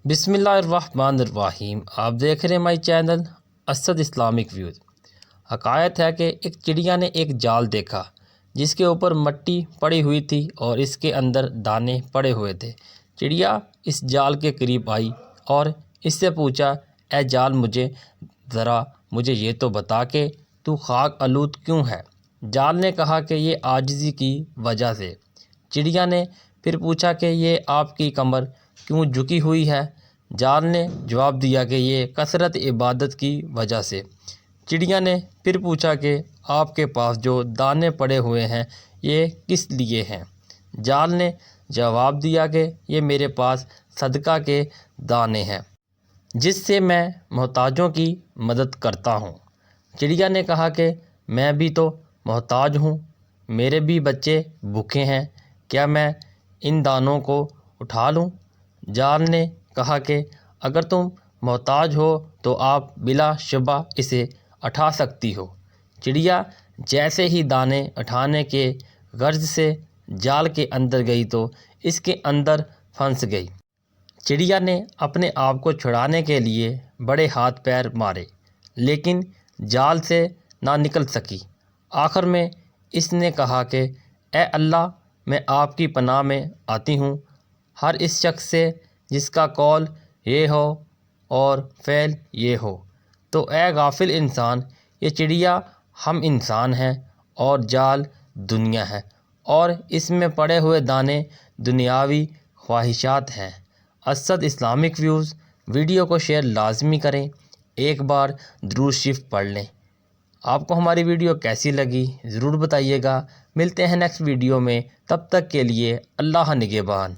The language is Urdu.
بسم اللہ الرحمن الرحیم۔ آپ دیکھ رہے ہیں my channel Asad Islamic views. حکایت ہے کہ ایک چڑیا نے ایک جال دیکھا جس کے اوپر مٹی پڑی ہوئی تھی اور اس کے اندر دانے پڑے ہوئے تھے۔ چڑیا اس جال کے قریب آئی اور اس سے پوچھا، اے جال، مجھے یہ تو بتا کہ تو خاک آلود کیوں ہے؟ جال نے کہا کہ یہ عاجزی کی وجہ سے۔ چڑیا نے پھر پوچھا کہ یہ آپ کی کمر کیوں جھکی ہوئی ہے؟ جال نے جواب دیا کہ یہ کثرت عبادت کی وجہ سے۔ چڑیا نے پھر پوچھا کہ آپ کے پاس جو دانے پڑے ہوئے ہیں یہ کس لیے ہیں؟ جال نے جواب دیا کہ یہ میرے پاس صدقہ کے دانے ہیں جس سے میں محتاجوں کی مدد کرتا ہوں۔ چڑیا نے کہا کہ میں بھی تو محتاج ہوں، میرے بھی بچے بھوکے ہیں، کیا میں ان دانوں کو اٹھا لوں؟ جال نے کہا کہ اگر تم محتاج ہو تو آپ بلا شبہ اسے اٹھا سکتی ہو۔ چڑیا جیسے ہی دانے اٹھانے کے غرض سے جال کے اندر گئی تو اس کے اندر پھنس گئی۔ چڑیا نے اپنے آپ کو چھڑانے کے لیے بڑے ہاتھ پیر مارے لیکن جال سے نہ نکل سکی۔ آخر میں اس نے کہا کہ اے اللہ، میں آپ کی پناہ میں آتی ہوں ہر اس شخص سے جس کا قول یہ ہو اور فعل یہ ہو۔ تو اے غافل انسان، یہ چڑیا ہم انسان ہیں اور جال دنیا ہے اور اس میں پڑے ہوئے دانے دنیاوی خواہشات ہیں۔ اسد اسلامک ویوز ویڈیو کو شیئر لازمی کریں، ایک بار درود شریف پڑھ لیں۔ آپ کو ہماری ویڈیو کیسی لگی ضرور بتائیے گا۔ ملتے ہیں نیکسٹ ویڈیو میں، تب تک کے لیے اللہ نگہبان۔